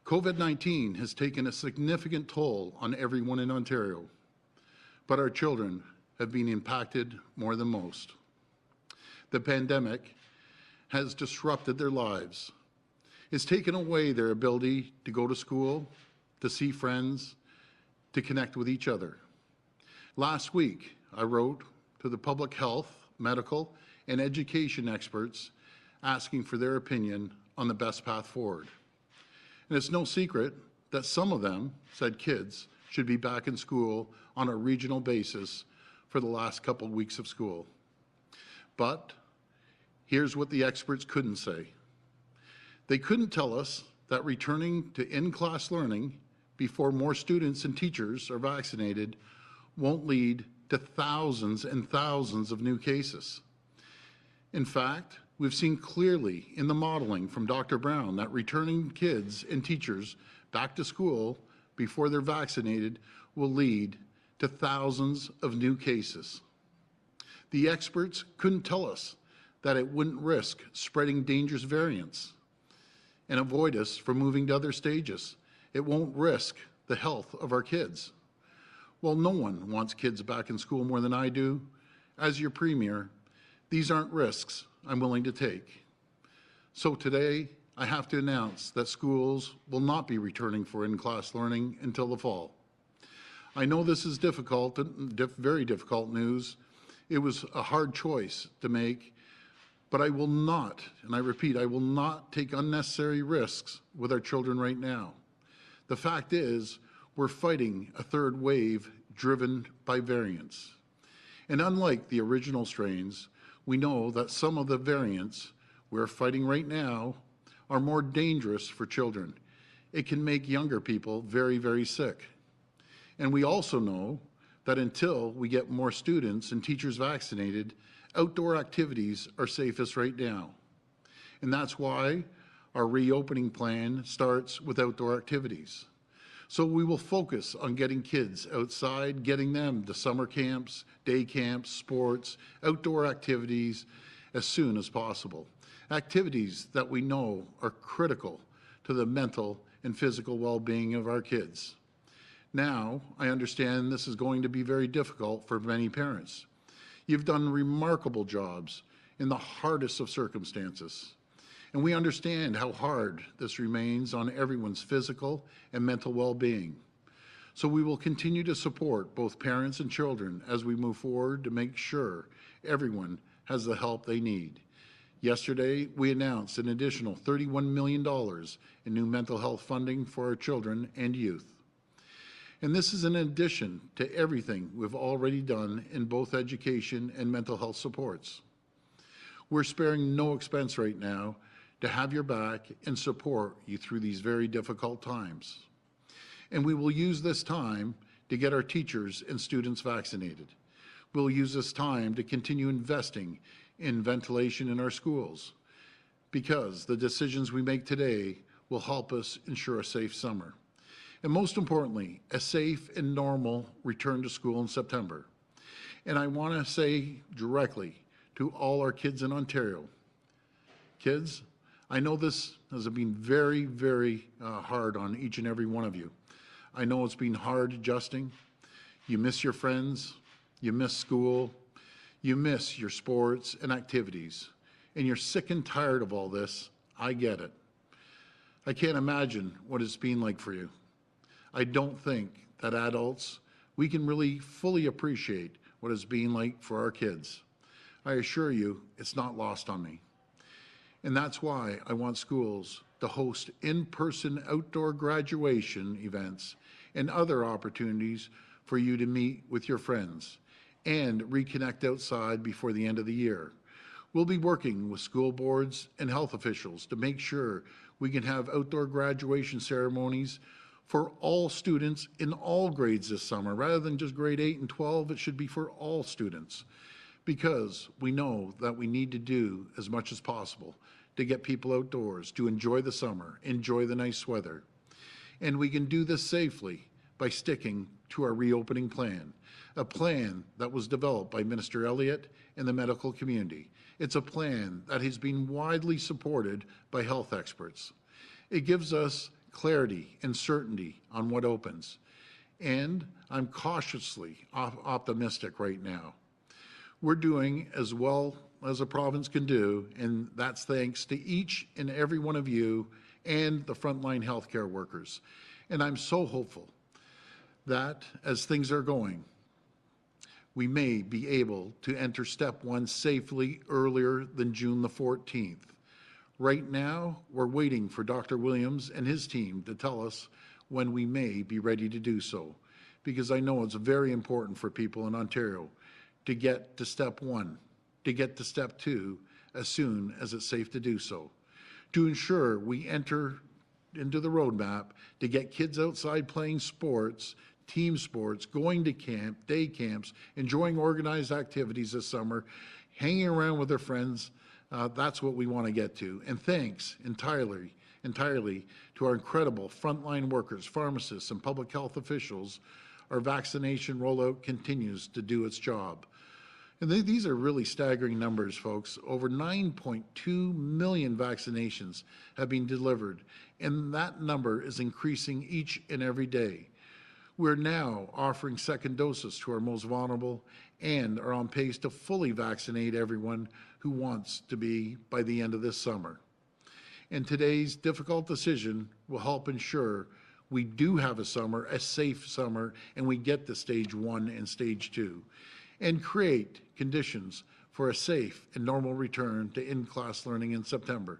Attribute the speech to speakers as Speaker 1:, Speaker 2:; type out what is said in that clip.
Speaker 1: COVID-19 has taken a significant toll on everyone in Ontario, but our children have been impacted more than most. The pandemic has disrupted their lives. It's taken away their ability to go to school, to see friends, to connect with each other. Last week, I wrote to the public health, medical, and education experts asking for their opinion on the best path forward. And it's no secret that some of them said kids should be back in school on a regional basis for the last couple weeks of school. But here's what the experts couldn't say. They couldn't tell us that returning to in-class learning before more students and teachers are vaccinated won't lead to thousands and thousands of new cases. In fact, we've seen clearly in the modeling from Dr. Brown that returning kids and teachers back to school before they're vaccinated will lead to thousands of new cases. The experts couldn't tell us that it wouldn't risk spreading dangerous variants and avoid us from moving to other stages. It won't risk the health of our kids. Well, no one wants kids back in school more than I do. As your Premier, these aren't risks I'm willing to take. So today, I have to announce that schools will not be returning for in-class learning until the fall. I know this is difficult, very difficult news. It was a hard choice to make, but I will not, and I repeat, I will not take unnecessary risks with our children right now. The fact is, we're fighting a third wave driven by variants. And unlike the original strains, we know that some of the variants we're fighting right now are more dangerous for children. It can make younger people very, very sick. And we also know that until we get more students and teachers vaccinated, outdoor activities are safest right now. And that's why our reopening plan starts with outdoor activities. So we will focus on getting kids outside, getting them to summer camps, day camps, sports, outdoor activities as soon as possible. Activities that we know are critical to the mental and physical well-being of our kids. Now, I understand this is going to be very difficult for many parents. You've done remarkable jobs in the hardest of circumstances. And we understand how hard this remains on everyone's physical and mental well-being. So we will continue to support both parents and children as we move forward to make sure everyone has the help they need. Yesterday, we announced an additional $31 million in new mental health funding for our children and youth. And this is in addition to everything we've already done in both education and mental health supports. We're sparing no expense right now to have your back and support you through these very difficult times. And we will use this time to get our teachers and students vaccinated. We'll use this time to continue investing in ventilation in our schools, because the decisions we make today will help us ensure a safe summer. And most importantly, a safe and normal return to school in September. And I want to say directly to all our kids in Ontario, kids, I know this has been very, very hard on each and every one of you. I know it's been hard adjusting. You miss your friends, you miss school, you miss your sports and activities, and you're sick and tired of all this. I get it. I can't imagine what it's been like for you. I don't think that adults, we can really fully appreciate what it's been like for our kids. I assure you, it's not lost on me. And that's why I want schools to host in-person outdoor graduation events and other opportunities for you to meet with your friends and reconnect outside before the end of the year. We'll be working with school boards and health officials to make sure we can have outdoor graduation ceremonies for all students in all grades this summer. Rather than just grade 8 and 12, it should be for all students, because we know that we need to do as much as possible to get people outdoors, to enjoy the summer, enjoy the nice weather. And we can do this safely by sticking to our reopening plan, a plan that was developed by Minister Elliott and the medical community. It's a plan that has been widely supported by health experts. It gives us clarity and certainty on what opens. And I'm cautiously optimistic right now. We're doing as well as a province can do, and that's thanks to each and every one of you and the frontline healthcare workers. And I'm so hopeful that as things are going, we may be able to enter step one safely earlier than June the 14th. Right now, we're waiting for Dr. Williams and his team to tell us when we may be ready to do so, because I know it's very important for people in Ontario to get to step one, to get to step two as soon as it's safe to do so, to ensure we enter into the roadmap to get kids outside playing sports, team sports, going to camp, day camps, enjoying organized activities this summer, hanging around with their friends. That's what we want to get to. And thanks entirely to our incredible frontline workers, pharmacists, and public health officials, our vaccination rollout continues to do its job. And these are really staggering numbers, folks. Over 9.2 million vaccinations have been delivered, and that number is increasing each and every day. We're now offering second doses to our most vulnerable and are on pace to fully vaccinate everyone who wants to be by the end of this summer. And today's difficult decision will help ensure we do have a summer, a safe summer, and we get to stage one and stage two, and create conditions for a safe and normal return to in-class learning in September.